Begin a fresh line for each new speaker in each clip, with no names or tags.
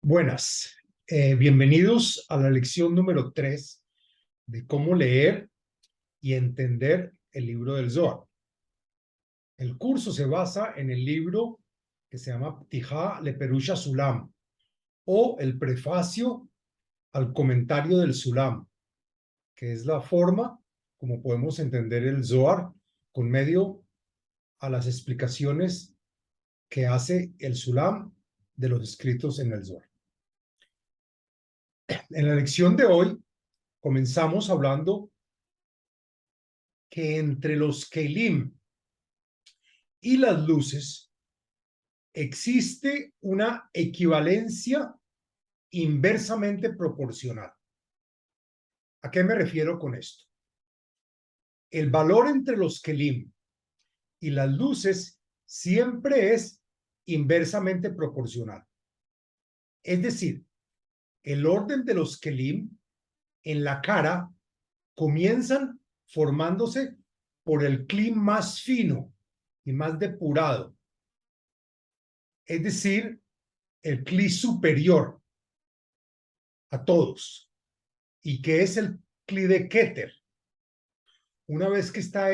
Buenas, bienvenidos a la lección número 3 de cómo leer y entender el libro del Zohar. El curso se basa en el libro que se llama Ptijá lePerush HaSulam o el prefacio al comentario del Sulam, que es la forma como podemos entender el Zohar con medio a las explicaciones que hace el Sulam de los escritos en el Zohar. En la lección de hoy comenzamos hablando que entre los Kelim y las luces existe una equivalencia inversamente proporcional. ¿A qué me refiero con esto? El valor entre los Kelim y las luces siempre es inversamente proporcional. Es decir, el orden de los Kelim en la cara comienzan formándose por el Kli más fino y más depurado, es decir, el Kli superior a todos, y que es el Kli de Keter. Una vez que está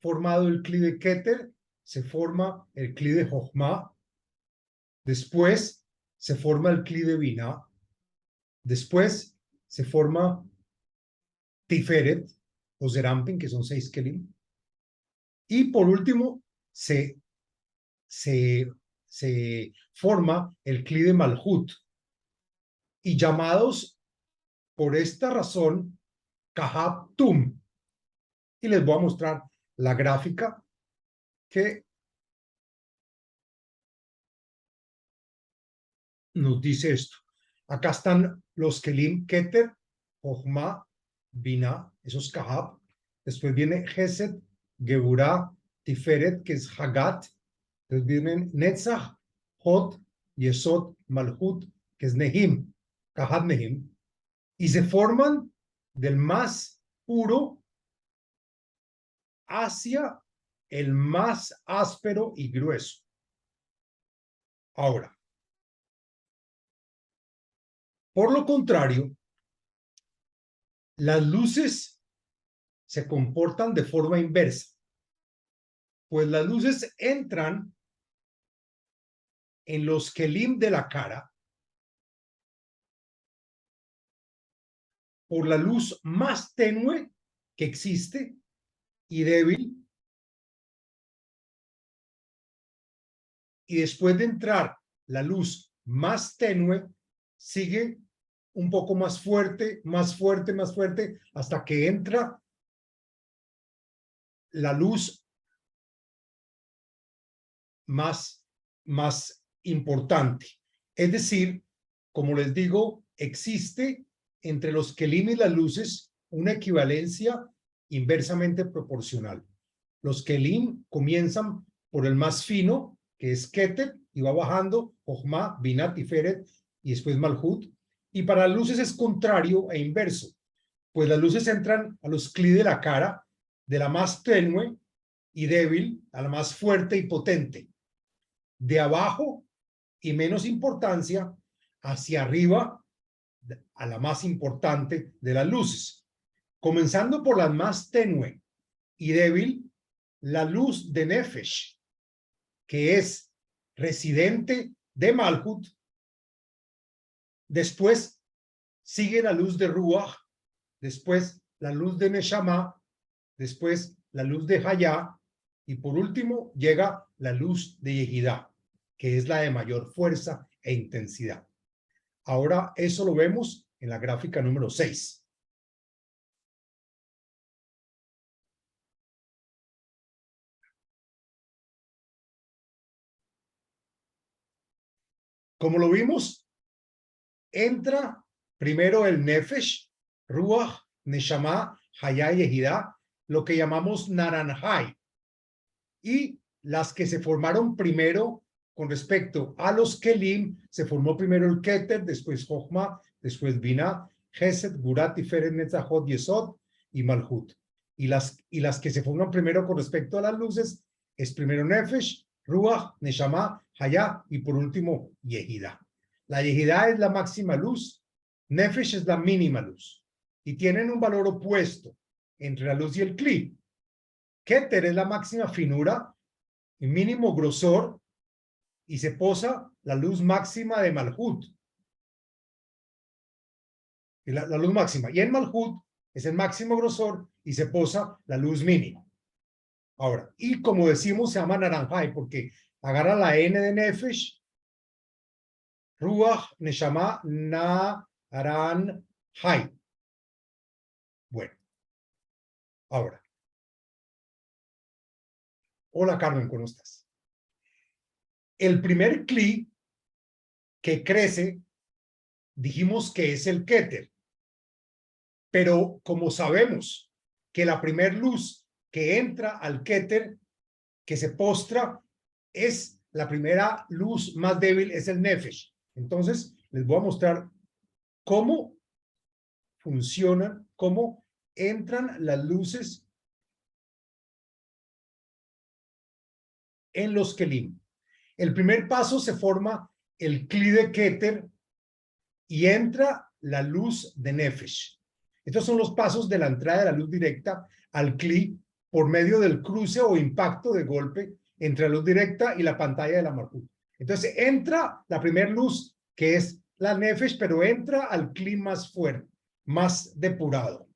formado el Kli de Keter, se forma el Kli de Jochma, después se forma el Kli de Binah, después se forma Tiferet o Zerampin, que son 6 Kelim, y por último se forma el Kli de Malhut, y llamados por esta razón Kahab Tum. Y les voy a mostrar la gráfica que nos dice esto. Acá están los Kelim Keter, Jochma, Binah, esos Kahab. Después viene Gesed, Geburah, Tiferet, que es Hagat. Después vienen Netzach, Hod, Yesod, Malhut, que es Nehim, Kahab Nehim. Y se forman del más puro hacia el más áspero y grueso. Ahora, por lo contrario, las luces se comportan de forma inversa, pues las luces entran en los kelim de la cara por la luz más tenue que existe y débil, y después de entrar la luz más tenue, sigue un poco más fuerte, más fuerte, más fuerte, hasta que entra la luz más importante. Es decir, como les digo, existe entre los kelim y las luces una equivalencia inversamente proporcional. Los kelim comienzan por el más fino, que es Keter, y va bajando, Jochma, Binah, Tiferet, y después Malhut. Y para las luces es contrario e inverso, pues las luces entran a los Kli de la cara, de la más tenue y débil a la más fuerte y potente, de abajo y menos importancia hacia arriba a la más importante de las luces. Comenzando por la más tenue y débil, la luz de Nefesh, que es residente de Malhut. Después sigue la luz de Ruach, después la luz de Neshama, después la luz de Hayá, y por último llega la luz de Yehidá, que es la de mayor fuerza e intensidad. Ahora eso lo vemos en la gráfica número 6. Como lo vimos, entra primero el Nefesh, Ruach, Neshama, Hayá y Yehidá, lo que llamamos Naranjai, y las que se formaron primero con respecto a los Kelim, se formó primero el Keter, después Jochma, después Binah, Gesed, Geburah, Tiferet, Netzach, Hod, Yesod y Malhut. Y las que se forman primero con respecto a las luces es primero Nefesh, Ruach, Neshama, Hayá y por último Yehidá. La Yehidá es la máxima luz, Nefesh es la mínima luz. Y tienen un valor opuesto entre la luz y el Kli. Keter es la máxima finura y mínimo grosor, y se posa la luz máxima de Malhut. La luz máxima. Y en Malhut es el máximo grosor y se posa la luz mínima. Ahora, y como decimos, se llama naranjai porque agarra la N de Nefesh, Ruach, Neshama, Naranjai. Bueno, ahora. Hola Carmen, ¿cómo estás? El primer Kli que crece, dijimos que es el Keter. Pero como sabemos que la primer luz que entra al Keter, que se postra, es la primera luz más débil, es el Nefesh. Entonces, les voy a mostrar cómo funcionan, cómo entran las luces en los Kelim. El primer paso se forma el Kli de Keter y entra la luz de Nefesh. Estos son los pasos de la entrada de la luz directa al Kli por medio del cruce o impacto de golpe entre la luz directa y la pantalla de la Malhut. Entonces entra la primera luz, que es la Nefesh, pero entra al Kli más fuerte, más depurado.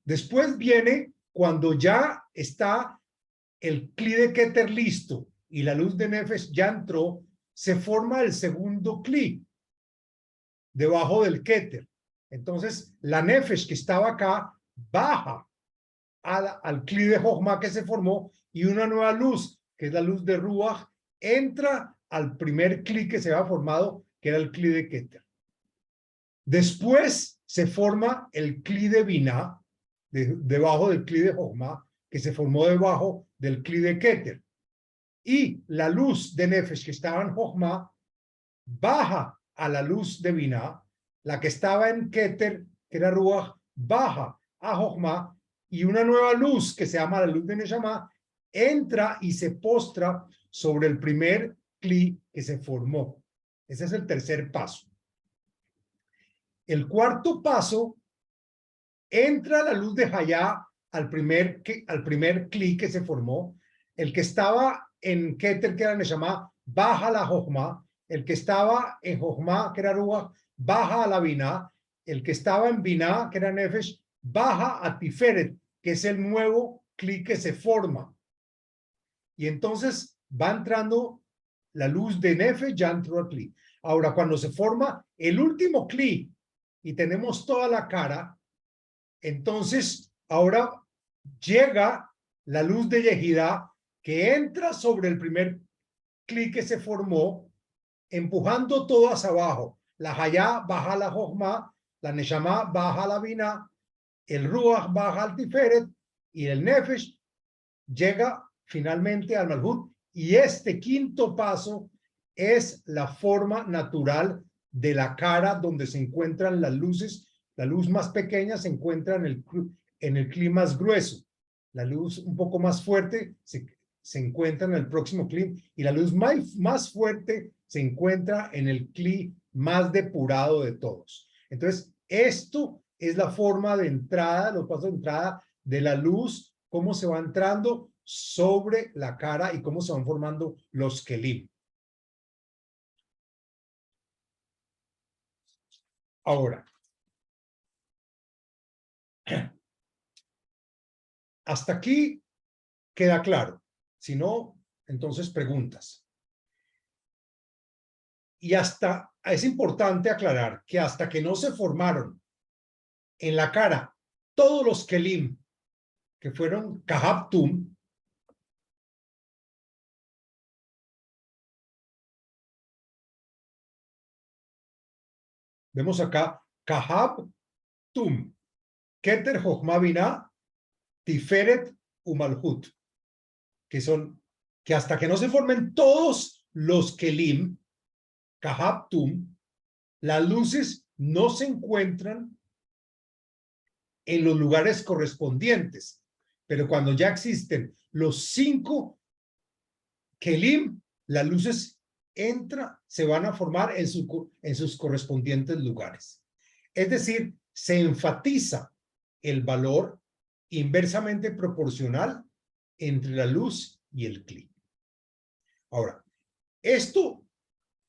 Después viene cuando ya está el Kli de Keter listo y la luz de Nefesh ya entró, se forma el segundo Kli debajo del Keter. Entonces, la Nefesh que estaba acá baja al Kli de Jochma que se formó y una nueva luz, que es la luz de Ruach, entra al primer Kli que se había formado, que era el Kli de Keter. Después se forma el Kli de Binah, debajo del Kli de Jochma, que se formó debajo del Kli de Keter. Y la luz de Nefesh que estaba en Jochma baja a la luz de Binah, la que estaba en Keter, que era Ruach, baja a Jochma, y una nueva luz que se llama la luz de Neshama entra y se postra sobre el primer Kli que se formó. Ese es el tercer paso. El cuarto paso, entra la luz de Hayá al primer Kli que se formó. El que estaba en Keter, que era Neshama, baja la Jochma. El que estaba en Jochma, que era Ruach, baja a la Binah. El que estaba en Binah, que era Nefesh, baja a Tiferet, que es el nuevo Kli que se forma. Y entonces va entrando la luz de Nefesh, ya entró al Kli. Ahora, cuando se forma el último Kli y tenemos toda la cara, entonces ahora llega la luz de Yehidá que entra sobre el primer Kli que se formó, empujando todo hacia abajo. La Hayá baja la Jochma, la Neshama baja la Binah, el Ruach baja al Tiferet y el Nefesh llega finalmente al Malhut. Y este quinto paso es la forma natural de la cara donde se encuentran las luces. La luz más pequeña se encuentra en el Kli más grueso. La luz un poco más fuerte se encuentra en el próximo Kli y la luz más fuerte se encuentra en el Kli más depurado de todos. Entonces, esto es la forma de entrada, los pasos de entrada de la luz, cómo se va entrando sobre la cara y cómo se van formando los Kelim. Ahora, hasta aquí queda claro. Si no, entonces preguntas. Y es importante aclarar que hasta que no se formaron en la cara todos los Kelim que fueron Kahab Tum, vemos acá Kahab Tum, Keter Jochma Binah, Tiferet Umalhut, que hasta que no se formen todos los Kelim, Kahab Tum, las luces no se encuentran en los lugares correspondientes. Pero cuando ya existen los 5 Kelim, las luces se van a formar en sus correspondientes lugares. Es decir, se enfatiza el valor inversamente proporcional entre la luz y el Kli. Ahora,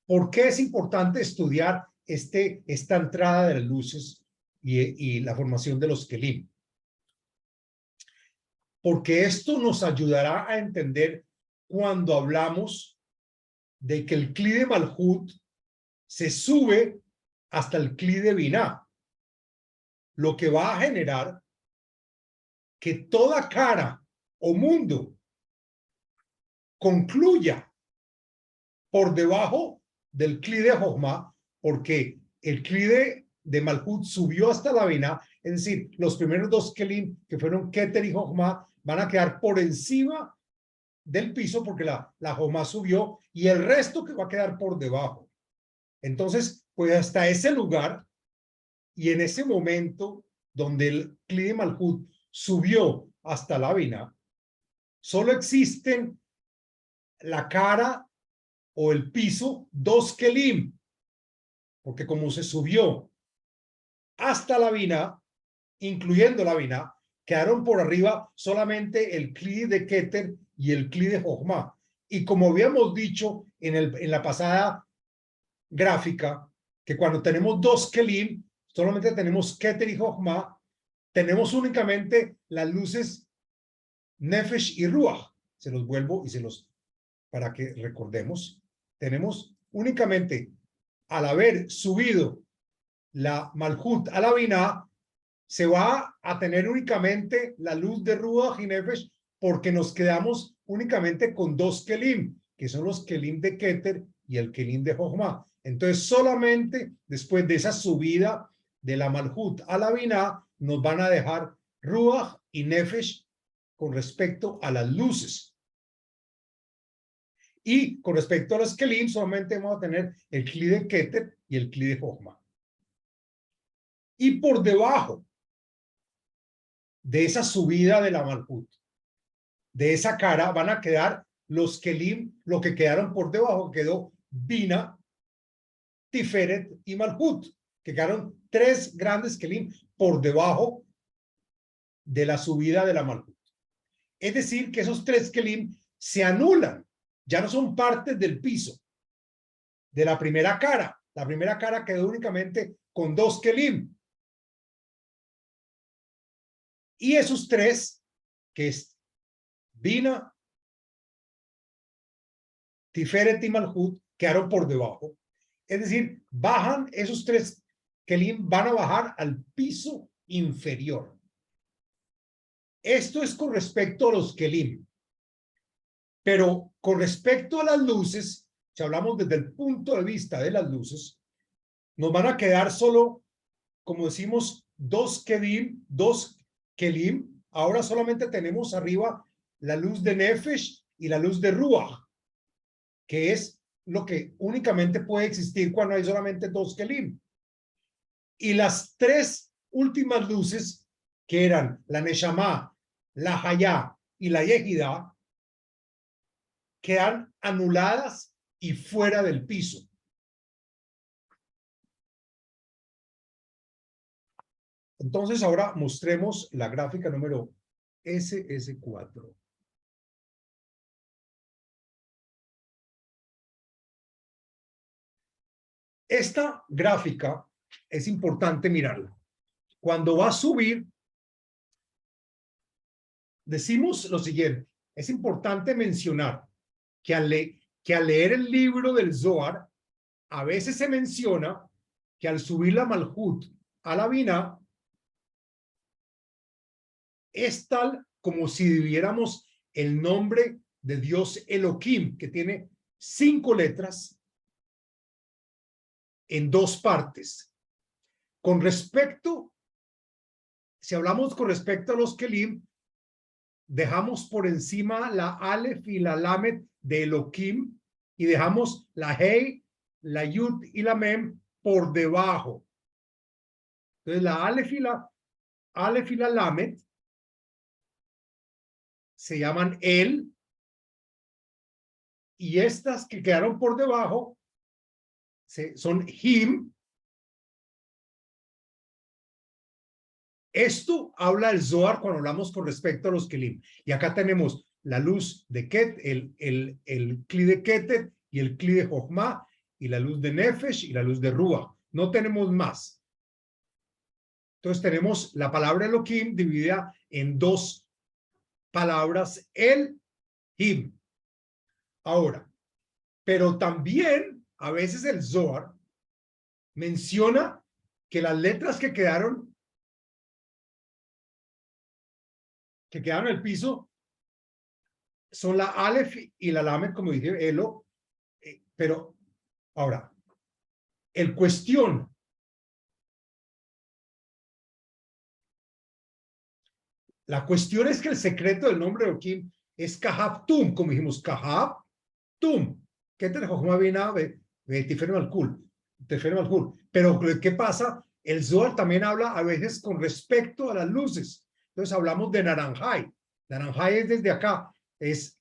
¿por qué es importante estudiar esta entrada de las luces y la formación de los Kelim? Porque esto nos ayudará a entender cuando hablamos de que el Kli de Malhut se sube hasta el Kli de Binah, lo que va a generar que toda cara o mundo concluya por debajo del Kli de Jochma, porque el Kli de Malhut subió hasta la Binah, es decir, los primeros dos Kelim, que fueron Keter y Jochma, van a quedar por encima del piso porque la Jochma subió y el resto que va a quedar por debajo. Entonces, pues hasta ese lugar y en ese momento donde el Kli de Malhut subió hasta la Binah, solo existen la cara o el piso, dos Kelim, porque como se subió hasta la Binah, incluyendo la Binah, quedaron por arriba solamente el Kli de Keter y el Kli de Jochma. Y como habíamos dicho en la pasada gráfica, que cuando tenemos dos Kelim, solamente tenemos Keter y Jochma, tenemos únicamente las luces Nefesh y Ruach. Se los vuelvo y para que recordemos, tenemos únicamente, al haber subido la Malhut a la Binah, se va a tener únicamente la luz de Ruach y Nefesh, porque nos quedamos únicamente con dos Kelim, que son los Kelim de Keter y el Kelim de Jochma. Entonces, solamente después de esa subida de la Malhut a la Binah, nos van a dejar Ruach y Nefesh con respecto a las luces. Y con respecto a los Kelim, solamente vamos a tener el Kli de Keter y el Kli de Jochma. Y por debajo de esa subida de la Malhut, de esa cara, van a quedar los Kelim, lo que quedaron por debajo, quedó Binah, Tiferet y Malhut, que quedaron tres grandes Kelim por debajo de la subida de la Malhut. Es decir, que esos tres Kelim se anulan, ya no son partes del piso de la primera cara. La primera cara quedó únicamente con dos Kelim. Y esos tres, que es Binah, Tiferet y Malhut, quedaron por debajo. Es decir, bajan esos tres Kelim, van a bajar al piso inferior. Esto es con respecto a los Kelim. Pero con respecto a las luces, si hablamos desde el punto de vista de las luces, nos van a quedar solo, como decimos, dos Kelim. Ahora solamente tenemos arriba la luz de Nefesh y la luz de Ruach, que es lo que únicamente puede existir cuando hay solamente dos Kelim. Y las tres últimas luces, que eran la Neshama, la Hayá y la Yehidá, quedan anuladas y fuera del piso. Entonces ahora mostremos la gráfica número SS4. Esta gráfica es importante mirarla. Cuando va a subir, decimos lo siguiente. Es importante mencionar que al leer el libro del Zohar, a veces se menciona que al subir la Malhut a la Binah, es tal como si diviéramos el nombre de Dios Elohim, que tiene 5 letras, en dos partes. Con respecto, si hablamos con respecto a los Kelim, dejamos por encima la Aleph y la Lamet de Elohim y dejamos la Hei, la Yud y la Mem por debajo. Entonces la Aleph y la Lamet se llaman El y estas que quedaron por debajo son him. Esto habla el Zohar cuando hablamos con respecto a los kelim. Y acá tenemos la luz de Ket, el Kli de Ketet y el Kli de Jochma, y la luz de Nefesh y la luz de Ruach. No tenemos más. Entonces tenemos la palabra Elohim dividida en dos palabras, el, him. Ahora, pero también a veces el Zohar menciona que las letras que quedaron en el piso son la Aleph y la Lamed, como dije, Elo, pero ahora, la cuestión es que el secreto del nombre de Elohim es Kahab Tum, como dijimos, Kahab Tum, que te Jochma Binah Tifer Malkul, pero ¿qué pasa? El Zohar también habla a veces con respecto a las luces. Entonces hablamos de Naranjai. Naranjai es desde acá, es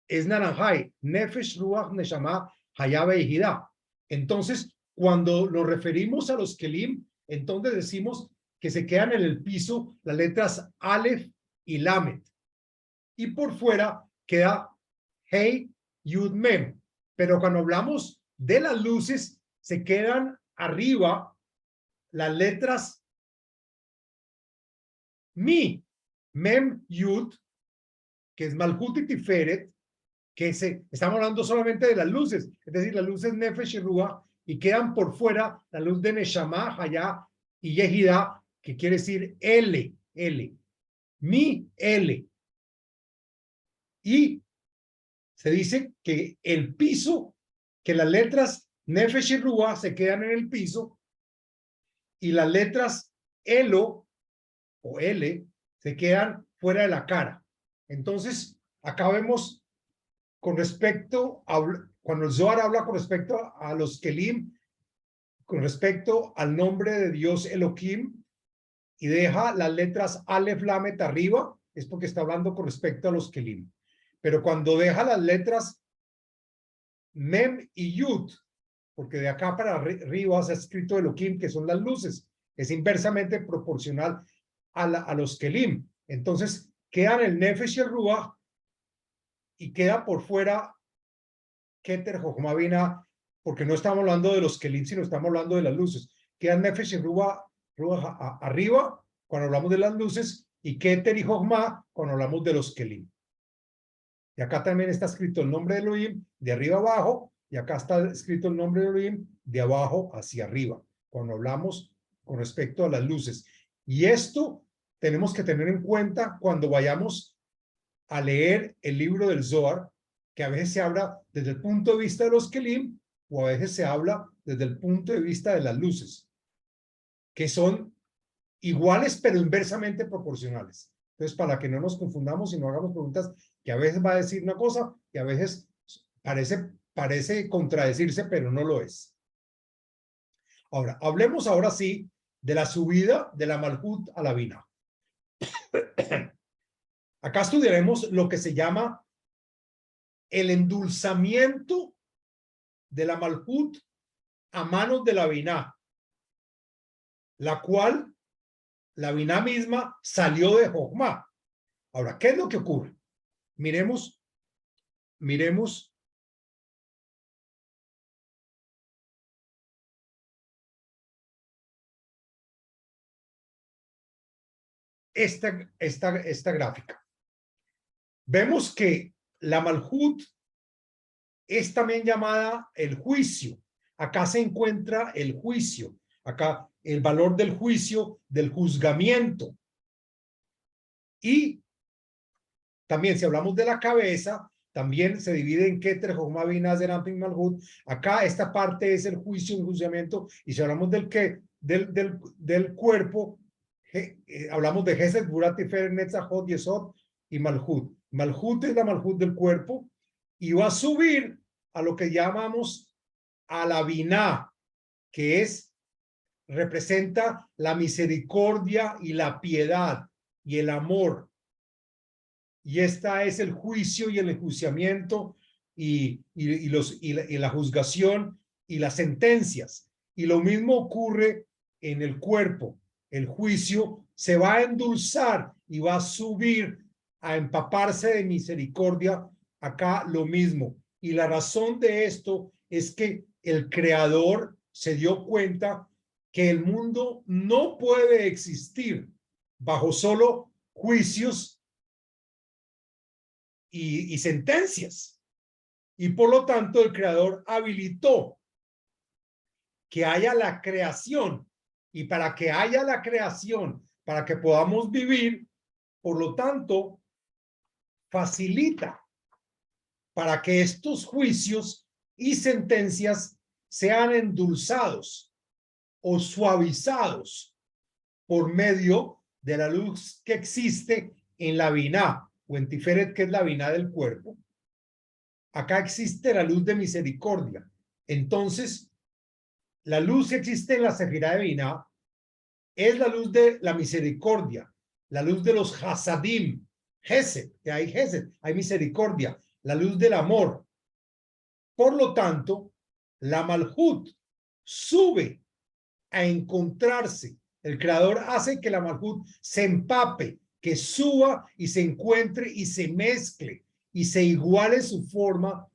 Naranjai, Nefesh, Ruach, Neshama, Hayab y Hidá. Entonces, cuando nos referimos a los Kelim, entonces decimos que se quedan en el piso las letras Aleph y Lamed. Y por fuera queda Hey, Yud, Mem. Pero cuando hablamos de las luces, se quedan arriba las letras Mi, Mem, Yud, que es Malhut y Tiferet, que estamos hablando solamente de las luces, es decir, las luces Nefesh y Ruach, y quedan por fuera la luz de Neshama, Hayá y Yehidá, que quiere decir L, Mi, L. Y se dice que el piso, que las letras Nefesh y Ruach se quedan en el piso, y las letras Elo o L se quedan fuera de la cara. Entonces, acá vemos con respecto a, cuando el Zohar habla con respecto a los Kelim, con respecto al nombre de Dios Elohim, y deja las letras Aleph, Lamet arriba, es porque está hablando con respecto a los Kelim. Pero cuando deja las letras Mem y Yud, porque de acá para arriba se ha escrito Elohim, que son las luces, es inversamente proporcional a los Kelim. Entonces, quedan el Nefesh y el Ruach, y queda por fuera Keter, Jochma Binah, porque no estamos hablando de los Kelim, sino estamos hablando de las luces. Quedan Nefesh y Ruach arriba, cuando hablamos de las luces, y Keter y Jochma, cuando hablamos de los Kelim. Y acá también está escrito el nombre de Elohim de arriba abajo, y acá está escrito el nombre de Elohim de abajo hacia arriba, cuando hablamos con respecto a las luces. Y esto tenemos que tener en cuenta cuando vayamos a leer el libro del Zohar, que a veces se habla desde el punto de vista de los Kelim, o a veces se habla desde el punto de vista de las luces, que son iguales pero inversamente proporcionales. Entonces, para que no nos confundamos y no hagamos preguntas que a veces va a decir una cosa y a veces parece contradecirse, pero no lo es. Ahora, hablemos ahora sí de la subida de la Malhut a la Binah. Acá estudiaremos lo que se llama el endulzamiento de la Malhut a manos de la Binah, la cual la Binah misma salió de Jochma. Ahora, ¿qué es lo que ocurre? Miremos esta gráfica. Vemos que la Malhut es también llamada el juicio. Acá se encuentra el juicio. Acá el valor del juicio, del juzgamiento. Y también si hablamos de la cabeza, también se divide en Keter, Jochma, Binah, Zerampin, Malhut. Acá esta parte es el juicio, el juzgamiento. Y si hablamos del cuerpo, hablamos de Gesed, Gvura, Tiferet, Netzachot, Yesod y Malhut. Malhut es la Malhut del cuerpo y va a subir a lo que llamamos a la Binah, que representa la misericordia y la piedad y el amor. Y esta es el juicio y el enjuiciamiento y la juzgación y las sentencias. Y lo mismo ocurre en el cuerpo. El juicio se va a endulzar y va a subir, a empaparse de misericordia. Acá lo mismo. Y la razón de esto es que el Creador se dio cuenta que el mundo no puede existir bajo solo juicios y sentencias. Y por lo tanto el Creador habilitó que haya la creación. Y para que haya la creación, para que podamos vivir, por lo tanto, facilita para que estos juicios y sentencias sean endulzados o suavizados por medio de la luz que existe en la Biná o en Tiferet, que es la Biná del cuerpo. Acá existe la luz de misericordia. Entonces, la luz que existe en la Sefirá de Biná es la luz de la misericordia, la luz de los Hasadim, Gesed, que hay Gesed, hay misericordia, la luz del amor. Por lo tanto, la Malhut sube a encontrarse. El Creador hace que la Malhut se empape, que suba y se encuentre y se mezcle y se iguale su forma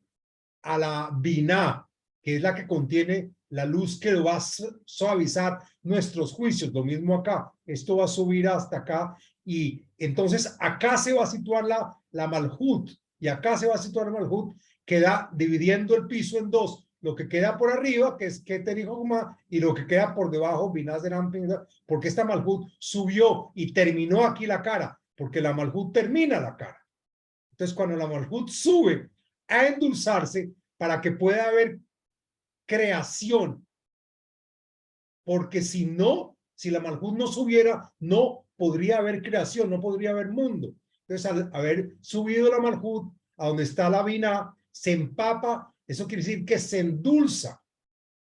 a la Biná, que es la que contiene la luz que va a suavizar nuestros juicios. Lo mismo acá, esto va a subir hasta acá y entonces acá se va a situar la Malhut y acá se va a situar la Malhut, queda dividiendo el piso en dos, lo que queda por arriba, que es Keter y Jogma, y lo que queda por debajo, Binaz de Ramping, porque esta Malhut subió y terminó aquí la cara, porque la Malhut termina la cara. Entonces, cuando la Malhut sube a endulzarse para que pueda haber creación, porque si no, si la Malhut no subiera, no podría haber creación, no podría haber mundo. Entonces, al haber subido la Malhut a donde está la Biná, se empapa, eso quiere decir que se endulza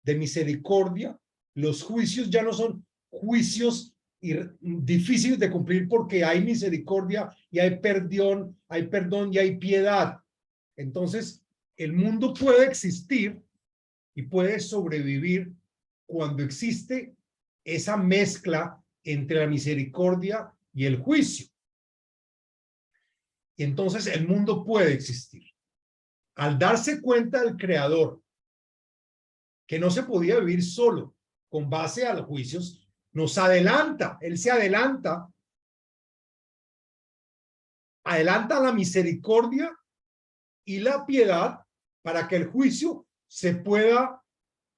de misericordia. Los juicios ya no son juicios difíciles de cumplir porque hay misericordia y hay perdón y hay piedad. Entonces, el mundo puede existir y puede sobrevivir cuando existe esa mezcla entre la misericordia y el juicio. Y entonces el mundo puede existir. Al darse cuenta del Creador que no se podía vivir solo con base a los juicios, nos adelanta, él se adelanta la misericordia y la piedad para que el juicio se pueda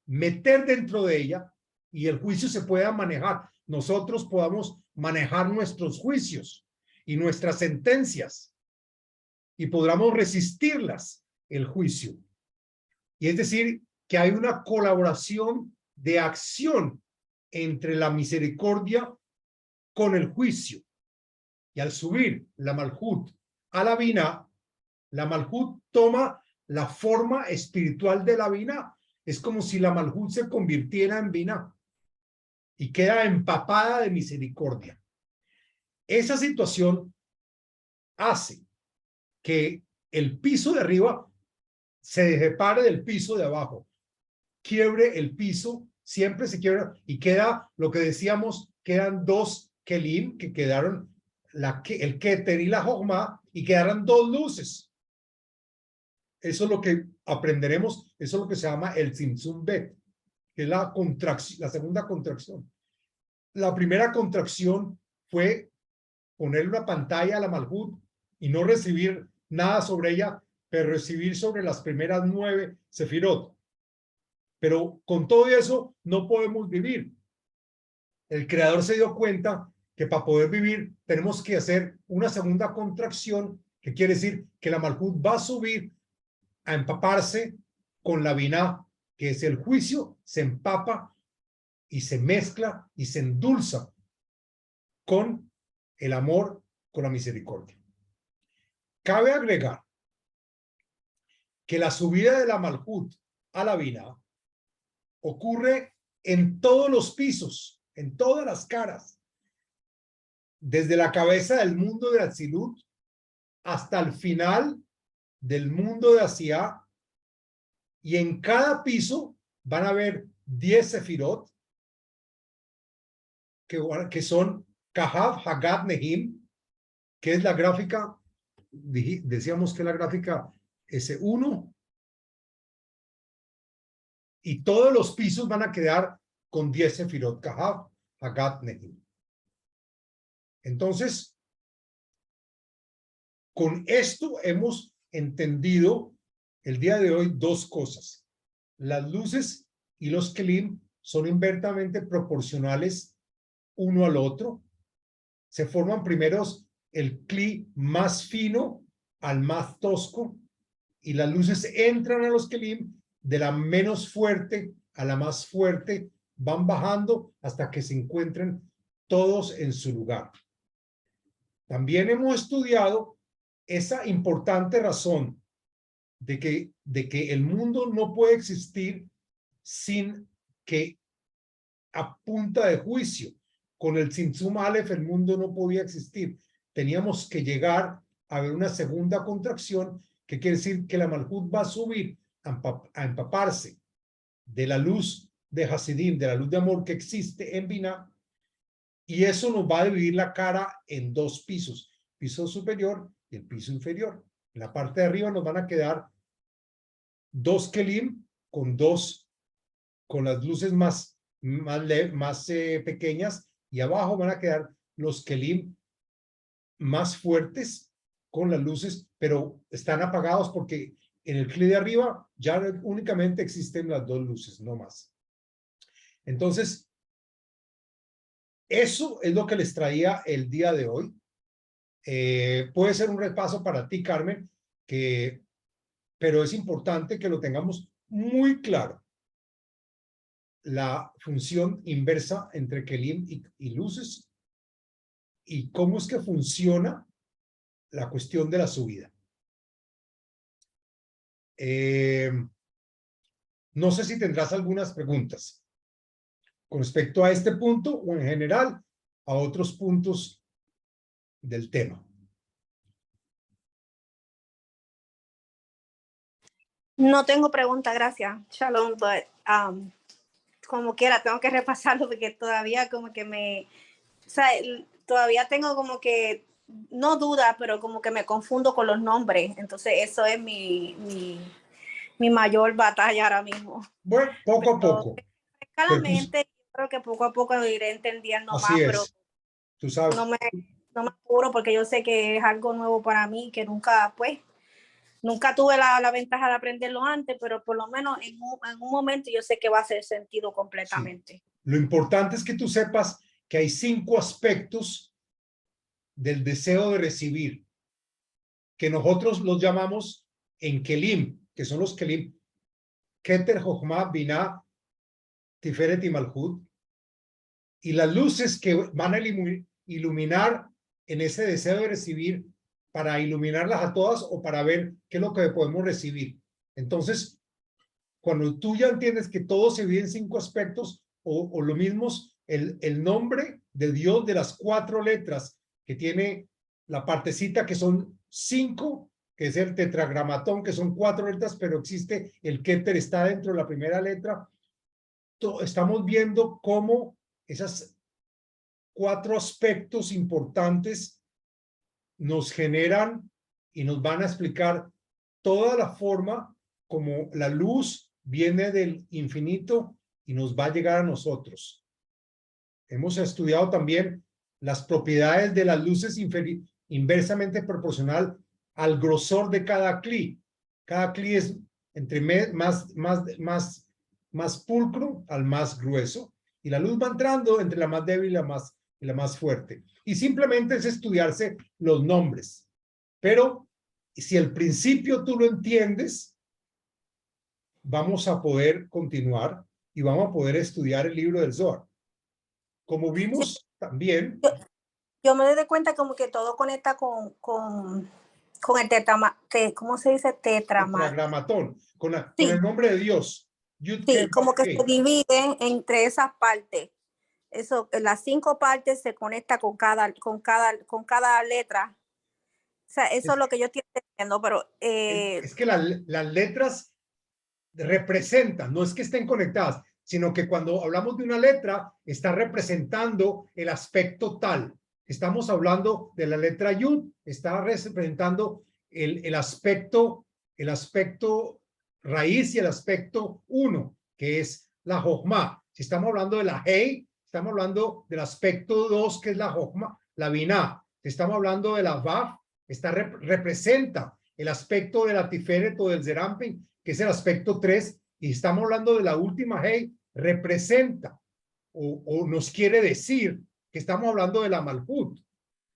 meter dentro de ella y el juicio se pueda manejar. Nosotros podamos manejar nuestros juicios y nuestras sentencias y podamos resistirlas, el juicio. Y es decir, que hay una colaboración de acción entre la misericordia con el juicio. Y al subir la Malhut a la Biná, la Malhut toma la forma espiritual de la Biná. Es como si la Malhut se convirtiera en Biná y queda empapada de misericordia. Esa situación hace que el piso de arriba se separe del piso de abajo, quiebre el piso, siempre se quiebra y queda lo que decíamos, quedan dos kelim que quedaron, el Keter y la Jogma, y quedaron dos luces. Eso es lo que aprenderemos, eso es lo que se llama el Tzimtzum Bet, que es la contracción, la segunda contracción. La primera contracción fue poner una pantalla a la Malhut y no recibir nada sobre ella, pero recibir sobre las primeras 9 sefirot. Pero con todo eso no podemos vivir. El Creador se dio cuenta que para poder vivir tenemos que hacer una segunda contracción, que quiere decir que la Malhut va a subir a empaparse con la Biná, que es el juicio, se empapa y se mezcla y se endulza con el amor, con la misericordia. Cabe agregar que la subida de la Malhut a la Biná ocurre en todos los pisos, en todas las caras, desde la cabeza del mundo de Atzilut hasta el final del mundo de Asiá, Y en cada piso van a haber 10 sefirot, que son Kahav, Hagat, Nehim, que es la gráfica, decíamos que es la gráfica S1, y todos los pisos van a quedar con 10 sefirot, Kahav, Hagat, Nehim. Entonces, con esto hemos entendido el día de hoy dos cosas. Las luces y los kelim son inversamente proporcionales uno al otro. Se forman primeros el kli más fino al más tosco, y las luces entran a los kelim de la menos fuerte a la más fuerte, van bajando hasta que se encuentren todos en su lugar. También hemos estudiado esa importante razón de que el mundo no puede existir sin que, a punta de juicio, con el Tzimtzum Aleph el mundo no podía existir. Teníamos que llegar a ver una segunda contracción, que quiere decir que la Malhut va a subir a empaparse de la luz de Hasidim, de la luz de amor que existe en Binah, y eso nos va a dividir la cara en dos pisos, piso superior y el piso inferior. En la parte de arriba nos van a quedar dos kelim con las luces más pequeñas, y abajo van a quedar los kelim más fuertes con las luces, pero están apagados porque en el kli de arriba ya únicamente existen las dos luces, no más. Entonces, eso es lo que les traía el día de hoy. Puede ser un repaso para ti, Carmen, pero es importante que lo tengamos muy claro. La función inversa entre kelim y luces, y cómo es que funciona la cuestión de la subida. No sé si tendrás algunas preguntas con respecto a este punto o en general a otros puntos del tema.
No tengo pregunta, gracias. Shalom, but como quiera, tengo que repasarlo porque todavía como que todavía tengo como que, no duda, pero como que me confundo con los nombres. Entonces eso es mi mayor batalla ahora mismo.
Bueno, poco a poco.
Claramente, creo que poco a poco lo iré entendiendo
así
más,
es.
pero
Tú sabes.
no me apuro porque yo sé que es algo nuevo para mí, que nunca tuve la ventaja de aprenderlo antes, pero por lo menos en un momento yo sé que va a hacer sentido completamente.
Sí. Lo importante es que tú sepas que hay 5 aspectos del deseo de recibir, que nosotros los llamamos en kelim, que son los kelim, Keter, Jochma, Binah, Tiferet y Malhut, y las luces que van a iluminar en ese deseo de recibir, para iluminarlas a todas o para ver qué es lo que podemos recibir. Entonces, cuando tú ya entiendes que todo se divide en 5 aspectos, o lo mismo, el nombre de Dios de las 4 letras, que tiene la partecita que son 5, que es el tetragramatón, que son 4 letras, pero existe el Keter, está dentro de la primera letra. Estamos viendo cómo esas 4 aspectos importantes nos generan y nos van a explicar toda la forma como la luz viene del infinito y nos va a llegar a nosotros. Hemos estudiado también las propiedades de las luces inversamente proporcional al grosor de cada cli. Cada cli es entre más pulcro al más grueso, y la luz va entrando entre la más débil y la más fuerte. Y simplemente es estudiarse los nombres. Pero si el principio tú lo entiendes, vamos a poder continuar y vamos a poder estudiar el libro del Zohar. Como vimos, sí, también.
Yo me doy cuenta como que todo conecta con el ¿cómo se dice?
Tetragramatón,
Sí.
con el nombre de Dios.
Sí, como que se divide entre esas partes. Eso, las 5 partes se conecta con cada letra. O sea, eso es lo que yo estoy entendiendo, pero
es que las letras representan, no es que estén conectadas, sino que cuando hablamos de una letra, está representando el aspecto tal. Estamos hablando de la letra Yud, está representando el aspecto raíz y el aspecto uno, que es la Jochma. Si estamos hablando de la Hei, estamos hablando del aspecto 2, que es la Jochma, la Binah. Si estamos hablando de la Vav, representa el aspecto de la Tiferet o del Zerampin, que es el aspecto 3, y estamos hablando de la última Hei, representa o nos quiere decir que estamos hablando de la Malhut.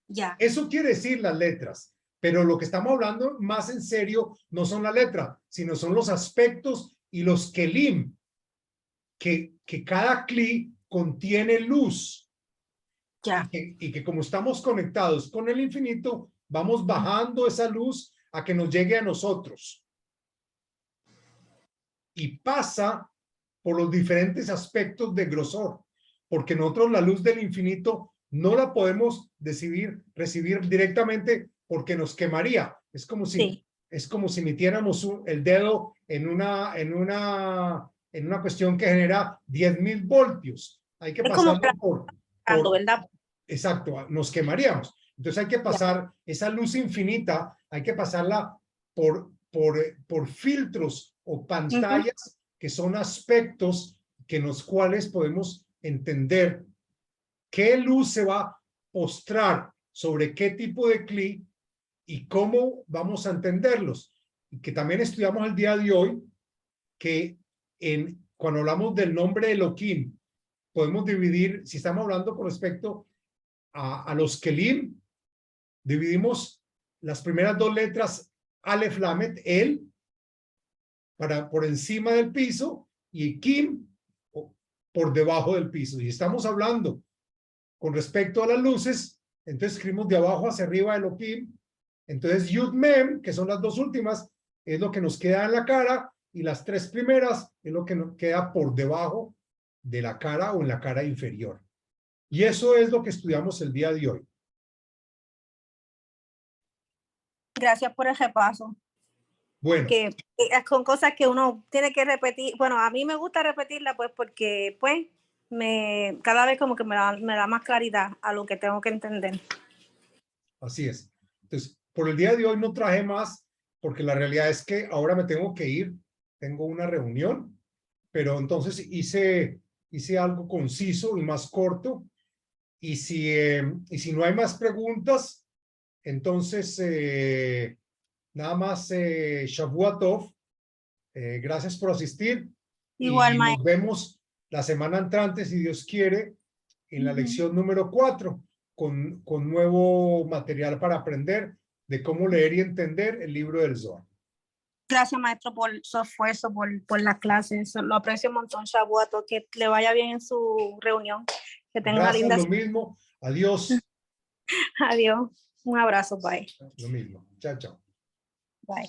Ya.
Eso quiere decir las letras, pero lo que estamos hablando más en serio no son las letras, sino son los aspectos y los kelim, que cada kli contiene luz.
Ya.
Y que como estamos conectados con el infinito, vamos bajando esa luz a que nos llegue a nosotros. Y pasa por los diferentes aspectos de grosor, porque nosotros la luz del infinito no la podemos recibir directamente porque nos quemaría. Es como si metiéramos el dedo en una cuestión que genera 10.000 voltios. Hay que pasarlo por
¿verdad?
Exacto, nos quemaríamos. Entonces hay que pasar esa luz infinita, hay que pasarla por filtros o pantallas que son aspectos que los cuales podemos entender qué luz se va a postrar sobre qué tipo de cli y cómo vamos a entenderlos. Y que también estudiamos el día de hoy que cuando hablamos del nombre Elohim, podemos dividir, si estamos hablando con respecto a los kelim, dividimos las primeras dos letras Aleph Lamet, el, por encima del piso, y Kim por debajo del piso. Y estamos hablando con respecto a las luces, entonces escribimos de abajo hacia arriba Elohim. Entonces Yud Mem, que son las dos últimas, es lo que nos queda en la cara, y las tres primeras es lo que nos queda por debajo de la cara o en la cara inferior. Y eso es lo que estudiamos el día de hoy.
Gracias por el repaso.
Bueno.
Que con cosas que uno tiene que repetir. Bueno, a mí me gusta repetirla pues porque pues cada vez como que me da más claridad a lo que tengo que entender.
Así es. Entonces, por el día de hoy no traje más porque la realidad es que ahora me tengo que ir. Tengo una reunión, pero entonces hice algo conciso y más corto. Y si no hay más preguntas, entonces nada más Shavua Tov. Gracias por asistir.
Igual,
y nos vemos la semana entrante, si Dios quiere, en la lección número 4, con nuevo material para aprender de cómo leer y entender el libro del Zohar.
Gracias, maestro, por su esfuerzo, por las clases. Lo aprecio un montón, Shabuato. Que le vaya bien en su reunión. Que tenga
Gracias,
una linda...
lo mismo. Adiós.
Adiós. Un abrazo. Bye.
Lo mismo. Chao, chao.
Bye.